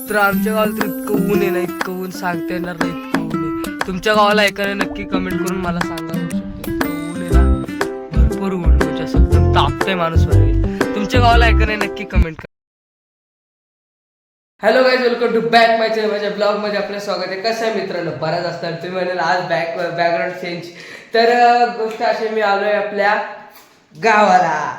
तर आमच्या गावाला तर इतकं ऊन आहे ना, इतकं ऊन सांगता येणार नाही, इतकं ऊन आहे. तुमच्या गावाला ऐकायला नक्की कमेंट करून मला सांगा. इतकं ऊन आहे ना, भरपूर ऊन, म्हणजे असं एकदम तापतंय माणूस वगैरे. तुमच्या गावाला ऐकायला नक्की कमेंट करा. Hello guys, welcome to back my channel. माझ्या ब्लॉगमध्ये आपलं स्वागत आहे. कसं आहे मित्रांनो, बऱ्याच असतात तुम्ही म्हणाल आज बॅकग्राऊंड चेंज. तर गोष्ट अशी, मी आलोय आपल्या गावाला.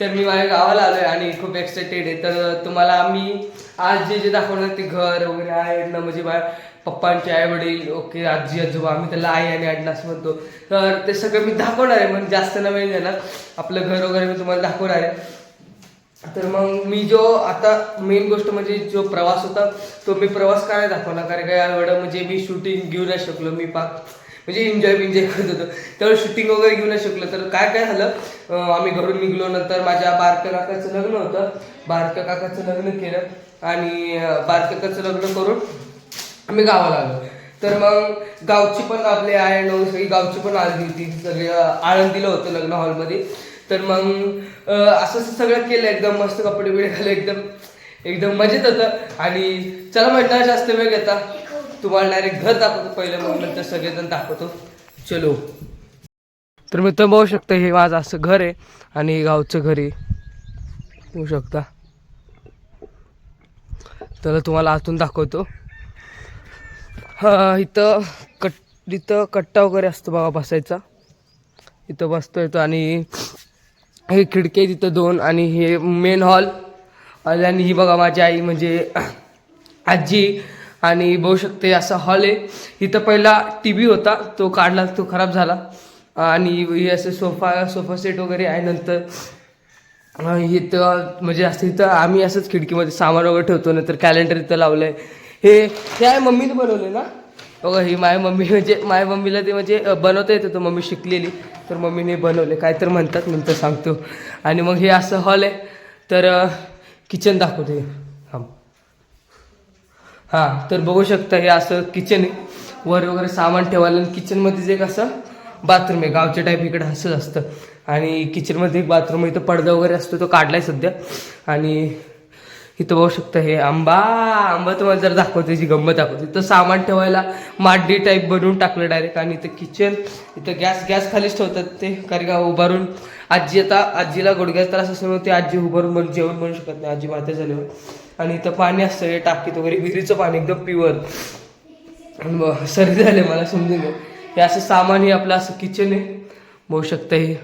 तर मी माझ्या गावाला आलोय आणि खूप एक्साइटेड आहे. तर तुम्हाला मी आज जे जे दाखवणार ते घर वगैरे आहे ना, म्हणजे माझ्या पप्पांचे आई वडील, ओके, आजी आजोबा, आम्ही त्याला आई आणि अण्णा असं म्हणतो. तर ते सगळं मी दाखवणार आहे. म्हणजे जास्त नवीन आहे ना, आपलं घर वगैरे मी तुम्हाला दाखवणार आहे. तर मग मी जो आता मेन गोष्ट म्हणजे जो प्रवास होता तो मी प्रवास काय दाखवला, कारण काय एवढं म्हणजे मी शूटिंग घेऊ नाही शकलो. मी म्हणजे एन्जॉय करत होतो, त्यावेळेस शूटिंग वगैरे घेऊ नाही शकलो. तर काय झालं, आम्ही घरून निघलो. नंतर माझ्या बारक्या काकाचं लग्न होतं, बारक्या काकाचं लग्न केलं आणि बारक्या काकाचं लग्न करून आम्ही गावाला आलो. तर मग गावची पण आपले आहे सगळी गावची पण आली होती, सगळी आळंदीला होतं लग्न हॉलमध्ये. तर मग असं सगळं केलं, एकदम मस्त कपडे बिडे घाले, एकदम मजेत होतं. आणि चला म्हणणार जास्त वेळ घेता, तुम्हाला डायरेक्ट घर दाखवतो पहिलं, मग नंतर सगळेजण दाखवतो. चलो. तर मी तर बघू शकता, हे माझं असं घर आहे आणि हे गावचं घर आहे, बघू शकता. तर तुम्हाला आतून दाखवतो. हा, इथं कट्टा वगैरे असतो बघा बसायचा, इथं बसतो येतो. आणि हे खिडकी आहे तिथं 2, आणि हे मेन हॉल. आणि ही बघा माझी आई म्हणजे आजी. आणि बघू शकते असा हॉल आहे. इथं पहिला TV होता, तो काढला, तो खराब झाला. आणि हे असं सोफा सेट वगैरे आहे. नंतर इथं म्हणजे असं इथं आम्ही असंच खिडकीमध्ये सामान वगैरे ठेवतो. नंतर कॅलेंडर इथं लावलं आहे. हे आहे मम्मीने बनवले ना बघा. ही माझ्या मम्मीला ते म्हणजे बनवता येतं, तर मम्मी शिकलेली, तर मम्मीने बनवले, काय तर म्हणतात, नंतर सांगतो. आणि मग हे असं हॉल आहे. तर किचन दाखवते. हां, तर बघू शकता हे असं किचन आहे, वर वगैरे सामान ठेवायला. किचनमध्येच एक असं बाथरूम आहे, गावच्या टाईप इकडे असंच असतं. आणि किचनमध्ये एक बाथरूम, इथं पडदा वगैरे असतो, तो काढलाय सध्या. आणि इथं बघू शकता हे आंबा तुम्हाला जर दाखवतो, त्याची गंमत दाखवतो. इथं सामान ठेवायला माडी टाईप बनवून टाकलं डायरेक्ट. आणि इथं किचन, इथं गॅस खालीच ठेवतात ते, कारण का उभारून आजीला गुडघ्याचा त्रास असल्यामुळे ते आजी उभारून जेवण बनवू शकत नाही, आजी माते झाल्यावर. आणि इथं पाणी असतं, हे टाकीत वगैरे, विहिरीचं पाणी एकदम प्युअर. सर्दी झाले मला, समजून घ्या. हे असं सामान, हे आपलं असं किचन आहे, बघू शकता. हे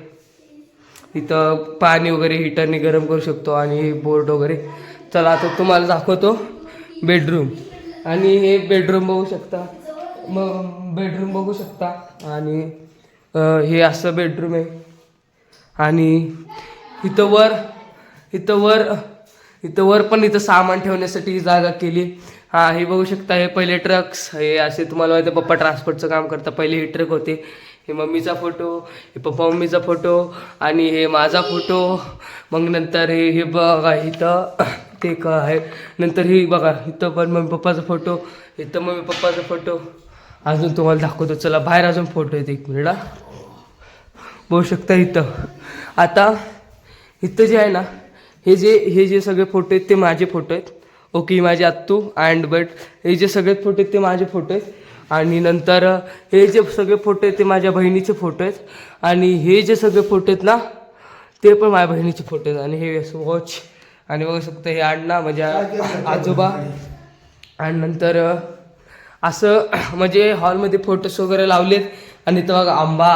इथं पाणी वगैरे हिटरने गरम करू शकतो. आणि हे बोर्ड वगैरे. चला आता तुम्हाला दाखवतो बेडरूम. आणि हे बेडरूम बघू शकता. आणि हे असं बेडरूम आहे. आणि इथं वर पण इथं सामान ठेवण्यासाठी जागा केली. हा, हे बघू शकता. हे पहिले ट्रक्स, हे असे तुम्हाला माहिती, पप्पा ट्रान्सपोर्टचं काम करता. पहिले हे ट्रक होते. हे मम्मीचा फोटो, हे पप्पा मम्मीचा फोटो, आणि हे माझा फोटो. मग नंतर हे बघा इथं ते का आहे. नंतर हे बघा इथं पण मम्मी पप्पाचा फोटो, इथं मम्मी पप्पाचा फोटो. अजून तुम्हाला दाखवतो, चला बाहेर अजून फोटो आहेत, 1 मिनिट. बघू शकता इथं. आता इथं जे आहे ना, हे जे सगळे फोटो आहेत ते माझे फोटो आहेत. ओके, माझे आत्तू बट हे जे सगळे फोटो आहेत ते माझे फोटो आहेत. आणि नंतर हे जे सगळे फोटो आहेत ते माझ्या बहिणीचे फोटो आहेत. आणि हे जे सगळे फोटो आहेत ना, ते पण माझ्या बहिणीचे फोटो आहेत. आणि हे वॉच. आणि बघू शकता हे अण्णा म्हणजे आजोबा. आणि नंतर असं म्हणजे हॉलमध्ये फोटोज वगैरे लावलेत. आणि इथं बघा आंबा,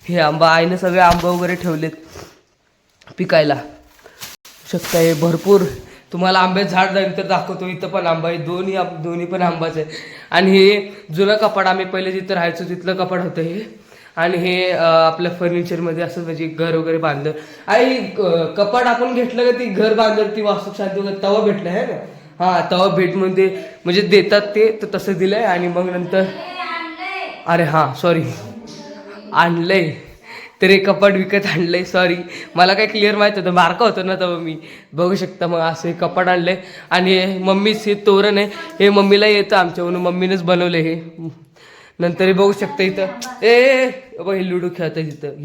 हे आंबा आईनं सगळे आंबा वगैरे ठेवलेत पिकायला. शकता हे भरपूर. तुम्हाला आंब्याचं झाड जाईल तर दाखवतो. इथं पण आंबा आहे, दोन्ही पण आंबाच आहे. आणि हे जुनं कपाट, आम्ही पहिले जिथं राहायचो तिथलं कपाट होतं हे. आणि हे आपल्या फर्निचरमध्ये असं म्हणजे घर वगैरे बांधलं. आई कपाट आपण घेतलं का ती घर बांधलं, ती वास्तुशांती वगैरे तवा भेटलं आहे ना. हां, तवा भेटमध्ये म्हणजे देतात ते, तर तसं दिलंय. आणि मग नंतर अरे हां सॉरी, आणलंय. तर हे कपाट विकत आणलंय, सॉरी, मला काय क्लिअर माहीत होतं, बारका होतो ना तेव्हा मी. बघू शकता मग असं हे कपाट आणलंय. आणि मम्मीच हे तोरण आहे, हे मम्मीला येतं आमच्या, म्हणून मम्मीनेच बनवलं हे. नंतर हे बघू शकता इथं हे लुडो खेळतं तिथं.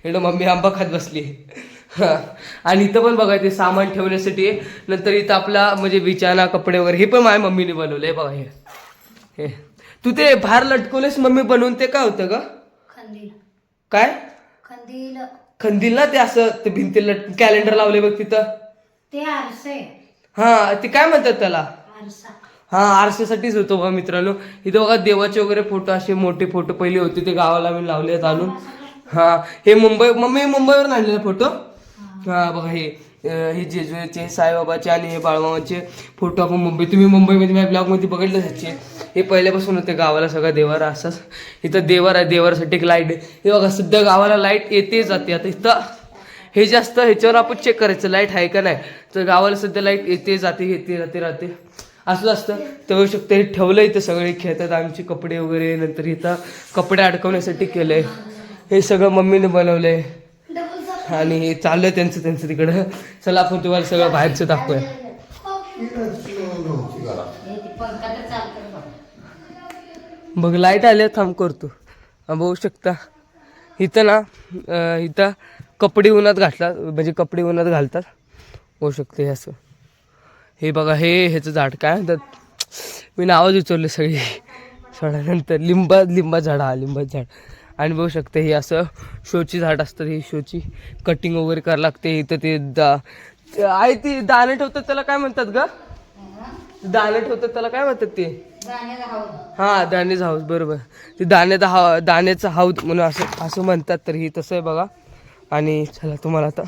हे मम्मी आंबा खात बसली. हा. आणि इथं पण बघा ते सामान ठेवण्यासाठी आहे. नंतर इथं आपला म्हणजे बिछाना कपडे वगैरे हे पण माझ्या मम्मीने बनवलंय बघा हे. तू ते बाहेर लटकवलेस मम्मी बनवून, ते काय होतं ग? खंदील. काय खंदील. खंदील ना, ते असं ते भिंतीला कॅलेंडर लावले बघ तिथं. ते आरसे. हा ते काय म्हणतात त्याला? आरसा. हा आरशासाठीच होतो बघा मित्रांनो. इथं बघा देवाचे वगैरे फोटो, असे मोठे फोटो पहिले होते ते गावाला मी लावले आहेत आणून. हा हे मम्मी मुंबईवरून आणलेले फोटो. हा बघा हे जेजुरीचे, साईबाबाचे आणि हे बाळमामाचे फोटो आपण तुम्ही मुंबईमध्ये माझ्या ब्लॉगमध्ये बघितले त्याचे. हे पहिल्यापासून होते गावाला सगळा देवार असाच. इथं देवार आहे, देवारासाठी एक लाईट आहे. हे बघा सध्या गावाला लाईट येते जाते. आता इथं हे जास्त ह्याच्यावर आपण चेक करायचं लाईट आहे का नाही. तर गावाला सध्या लाईट येते जाते राहते असं असतं. तर होऊ शकतं हे ठेवलं इथं, सगळे खेळतात आमचे कपडे वगैरे. नंतर इथं कपडे अडकवण्यासाठी केलंय. हे सगळं मम्मीने बनवलंय आणि हे चाललंय त्यांचं तिकडं. चला आपण तुम्हाला सगळं बाहेरचं दाखवूया. बघ लाईट आल्या, थांब करतो. बघू शकता इथं ना, इथं कपडे उन्हात म्हणजे कपडे उन्हात घालतात. होऊ शकते हे असं. हे बघा ह्याचं झाड काय म्हणतात, मी नावच विचारले सगळी झाडानंतर. लिंबा झाड. हा लिंबाचं झाड. आणि बघू शकते हे असं शोची झाड असतात. ही शोची कटिंग वगैरे करावं लागते. इथं ते आहे ती दाणे ठेवतात त्याला काय म्हणतात ग? दाणे ठेवतात त्याला काय म्हणतात ते? हा दाण्याचा हाऊस, बरोबर. ते दाण्याचा हाऊस म्हणून असं म्हणतात. तर ही तसं आहे बघा. आणि चला तुम्हाला आता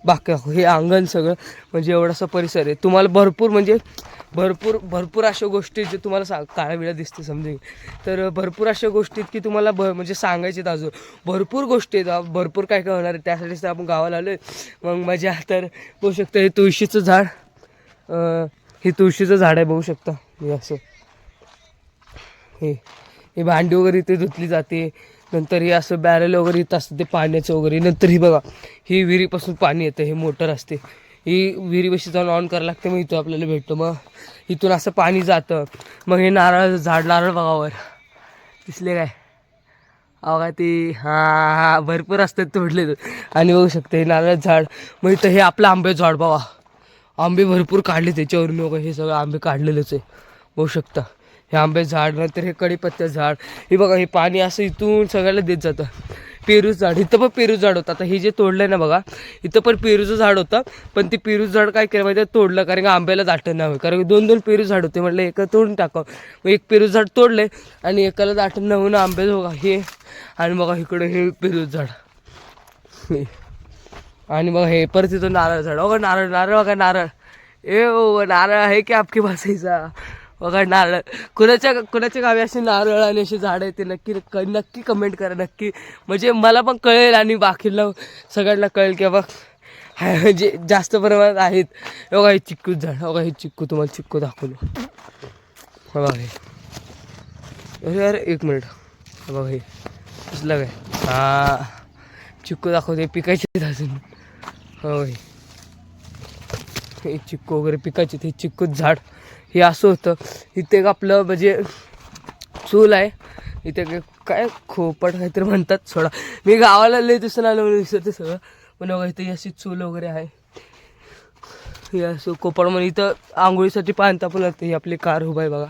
बाकी हे अंगण सगळं म्हणजे एवढासा परिसर आहे. तुम्हाला भरपूर अशा गोष्टी जे तुम्हाला काळ्या वेळा दिसते समजेल. तर भरपूर अशा गोष्टी की तुम्हाला म्हणजे सांगायचे अजून भरपूर गोष्टी आहेत. भरपूर काय काय होणार आहे. त्यासाठीच तर आपण गावाला आलो आहे. मग मजा तर बघू शकता हे तुळशीचं झाड. हे तुळशीचं झाड आहे बघू शकता. हे असं हे भांडी वगैरे इथे धुतली जाते. नंतर हे असं बॅरल वगैरे इथं असतं ते पाण्याचं वगैरे. नंतर ही बघा ही विहिरीपासून पाणी येतं. हे मोटर असते, ही विहिरीपाशी जाऊन ऑन करायला लागते. मग इथं आपल्याला भेटतं. मग इथून असं पाणी जातं. मग हे नारळाचं झाड, नारळ बघावर दिसले काय? अवघा ते हा भरपूर असतात तोडले. आणि बघू शकते हे नारळाचं झाड. मग इथं हे आपलं आंब्याचं झाड बघा. आंबे भरपूर काढले त्याच्यावरून. बघा हे सगळं आंबे काढलेलेच आहे बघू शकता. हे आंब्याचं झाड. नंतर हे कढीपत्त्याचं झाड. हे बघा हे पाणी असं इथून सगळ्याला देत जातं. पेरूचं झाड. इथं पण पेरूचं झाड होतं. आता हे जे तोडलंय ना बघा, इथं पण पेरूचं झाड होतं. पण ते पेरूचं झाड काय केलं माहिती आहे, तोडलं. कारण की आंब्याला दाटण नाही. कारण की 2 पेरू झाड होते. म्हटलं एका तोडून टाकावं. मग एक पेरूचं झाड तोडलंय आणि एकाला दाटण नाही म्हणून आंब्याचं बघा हे. आणि बघा इकडं हे पेरूचं झाड. आणि बघा हे परत तिथं नारळ झाड. बघा नारळ बघा नारळ. नारळ आहे की आपकी भाषेचा बघा नारळ. कुणाच्या गावी असे नारळ आणि असे झाड आहे ते नक्की कमेंट करा नक्की. म्हणजे मला पण कळेल आणि बाकीला सगळ्यांना कळेल की बघ म्हणजे जास्त प्रमाणात आहेत. बघा हे चिक्कूचं झाड. बघा हे चिक्कू, तुम्हाला चिक्कू दाखवलं बघा हे. अरे एक मिनिट बघा हे दिसलं काय? हा चिक्कू दाखवते. पिकायचे अजून. होय हे चिक्कू वगैरे पिकायचे. ते चिक्कूचं झाड हे असं होतं. इथे एक आपलं म्हणजे चूल आहे. इथे काय खोपट काहीतरी म्हणतात. सोडा मी गावाला लय दिसून आलं म्हणून दिसत सगळं. पण बघा इथे अशी चूल वगैरे आहे. हे असं कोपड म्हणून इथं आंघोळीसाठी पाणी तापू लागतं. ही आपली कार उभा आहे बघा.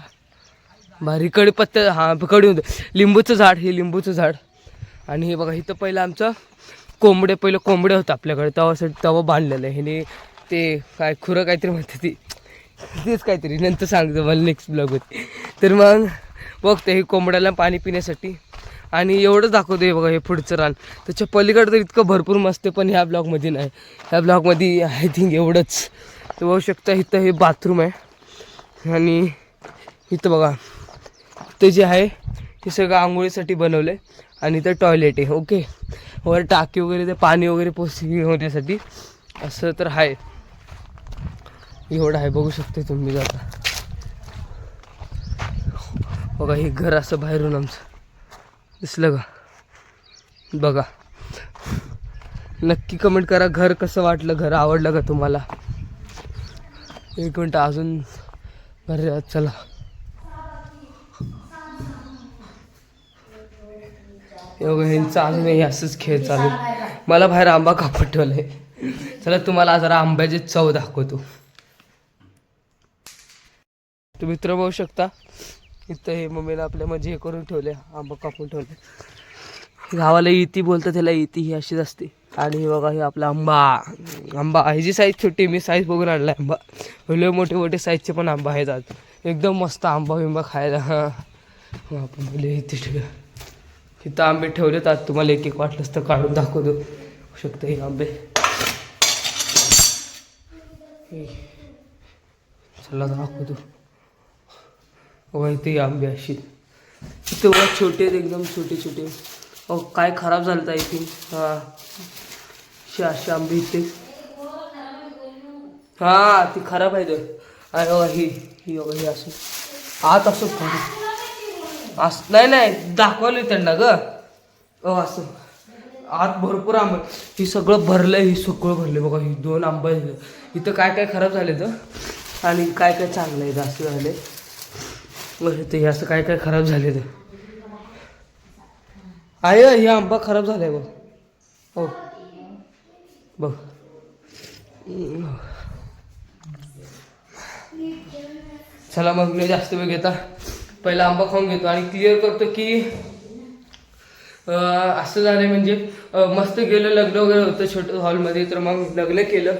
भारी कढीपत्ता. हा कढी होतं. लिंबूचं झाड. हे लिंबूचं झाड. आणि हे बघा इथं पहिलं आमचं पहिलं कोंबडे होतं आपल्याकडे. तवा बांधलेलं आहे ह्याने. ते काय खुरं काहीतरी म्हणते तेच काहीतरी नंतर सांगतो मला नेक्स्ट ब्लॉगमध्ये. तर मग बघते हे कोंबड्याला पाणी पिण्यासाठी. आणि एवढंच दाखवतो हे बघा हे पुढचं रान. त्याच्या पलीकडं तर इतकं भरपूर मस्त आहे. पण ह्या ब्लॉगमध्ये नाही. ह्या ब्लॉगमध्ये आय थिंक एवढंच. तर बघू शकता इथं हे बाथरूम आहे. आणि इथं बघा ते जे आहे हे सगळं आंघोळीसाठी बनवलं आहे. आणि इथं टॉयलेट आहे. ओके वर टाकी वगैरे ते पाणी वगैरे होण्यासाठी असं तर आहे. एवढं आहे बघू शकते तुम्ही जाता. बघा हे घर असं बाहेरून आमचं दिसलं का? बघा नक्की कमेंट करा घर कसं वाटलं, घर आवडलं का तुम्हाला? एक मिनटं अजून घर. चला ह्यांचं अजून असंच खेळ चालू. मला बाहेर आंबा कापड ठेवलाय. चला तुम्हाला जरा आंब्याची चव दाखवतो. तुम्ही मित्र बघू शकता इथं हे मम्मीला आपल्या म्हणजे हे करून ठेवले, आंबा कापून ठेवले. गावाला इती बोलतं, त्याला इती ही अशीच असते. आणि हे बघा हे आपला आंबा ह्याची साईज छोटी, मी साईज बघून आणला आंबा. लय मोठे मोठे साईजचे पण आंबा आहेत आज, एकदम मस्त आंबा बिंबा खायला. हां आपण बोलले इथे ठेवूया. इथं आंबे ठेवलेत, आज तुम्हाला एक एक वाटलंच तर काढून दाखवतो. होऊ शकतं हे आंबे. चला दाखवतो. बघा इथे आंबे अशी इथे बघा छोटे आहेत, एकदम छोटे छोटे. अहो काय खराब झालं आय थिंक. हां असे आंबे इथे. हां ती खराब आहे तर. आणि बघा ही बघा ही असं आत असं असं नाही दाखवलं त्यांना ग. असं आत भरपूर आंबे. ही सगळं भरलं, ही सगळं भरलं बघा. ही 2 आंबे झाले इथं. काय काय खराब झाले तर आणि काय काय चांगलं आहे जास्त झाले. ते असं काय काय खराब झाले तर आहे. हे आंबा खराब झालाय बघ. हो बघ. चला मग मी जास्त वेळ घेता पहिला आंबा खाऊन घेतो आणि क्लिअर करतो की असं झालं. म्हणजे मस्त गेलं, लग्न वगैरे होतं छोटं हॉलमध्ये, तर मग लग्न केलं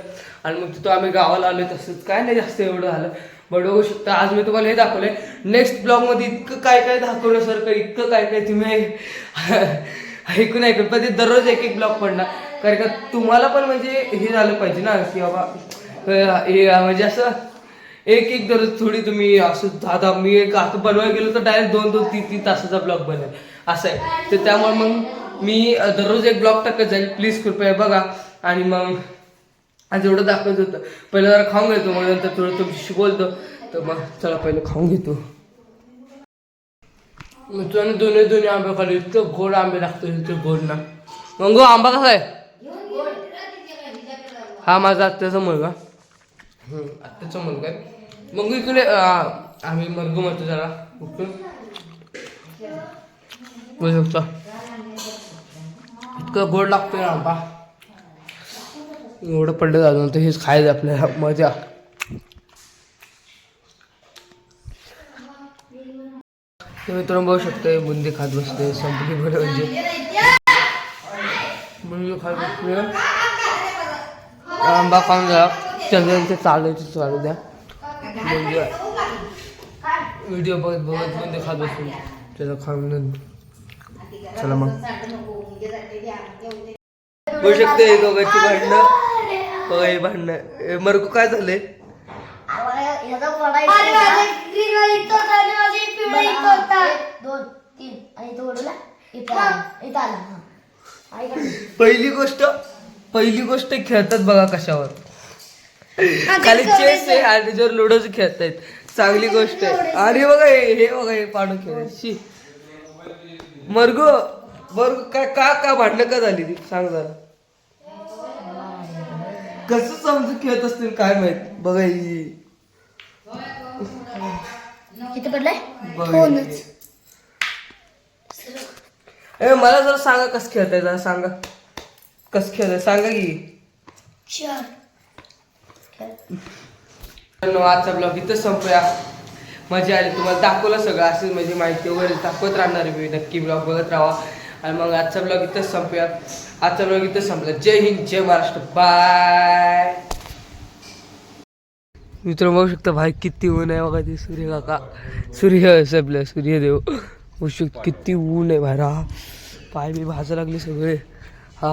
आणि मग तिथं आम्ही गावाला आलो. तसंच काय नाही जास्त एवढं झालं. बघू शकता आज मी तुम्हाला हे दाखवलंय. नेक्स्ट ब्लॉगमध्ये इतकं काय काय दाखवण्यासारखं, इतकं काय काय तुम्ही ऐकून पण ते दररोज एक एक ब्लॉग पडणार. कारण का तुम्हाला पण म्हणजे हे झालं पाहिजे ना की बाबा हे म्हणजे असं एक एक दररोज थोडी तुम्ही असं दादा मी एक आता बनवायला गेलो तर डायरेक्ट 2-2, 3-3 तासाचा ब्लॉग बनेल असं आहे. तर त्यामुळे मग मी दररोज एक ब्लॉग टाकत जाईल. प्लीज कृपया बघा. आणि मग आज एवढं दाखवायचं होतं. पहिलं जरा खाऊन घेतो, मग नंतर थोडं तुमच्याशी बोलतो. तर मग चला पहिलं खाऊन घेतो. मित्रांनो दोन्ही आंबे खाली, इतकं गोड आंबे लागतो, इतकं गोड ना. मग आंबा कसा आहे? हा माझा आत्याचा मुलगा. आत्याचा मुलगा आहे. मग इकडे आम्ही मरगू म्हणतो जरा बोलू शकतो. इतकं गोड लागतोय आंबा. एवढं पडलं जातं तर हेच खायचं आपल्याला मजा. मित्रांनो बघू शकतो बुंदी खात बसते. संपली बरं म्हणजे बुंदी खात बसते. आंबा खाऊन जा चंद्रांचे चालू द्या. म्हणजे व्हिडिओ बघत बुंदी खात बसून त्याला खाऊन. चला मग बघू शकते हे दोघांची भांडणं. बघा हे भांडणं. मरकू काय झालंय? पहिली गोष्ट खेळतात बघा कशावर. खाली चेस आहे आणि त्याच्यावर लुडोच खेळतायत. चांगली गोष्ट आहे. आणि बघा हे बघा हे पाडून खेळ. मरगू काय का भांडणं का झाली ती सांग जरा. कसं समजून खेळत असतील काय माहित. बघा मला जरा सांगा कसं खेळताय. जरा सांगा कसं खेळताय सांगा की. आजचा ब्लॉग इथं संपूया. मजा आली, तुम्हाला दाखवलं सगळं. असं म्हणजे माहिती वगैरे दाखवत राहणार मी. नक्की ब्लॉग बघत राहा. आणि मग आजचा ब्लॉग इथंच संपूया. आजचा ब्लॉग इथंच संपला. जय हिंद, जय महाराष्ट्र, बाय. मित्र बघू शकता भाई किती ऊन आहे बघा. ते सूर्य काका सूर्यदेव बघू शकतो किती ऊन आहे बाहेर. पाय बी भाजा लागले सगळे. हा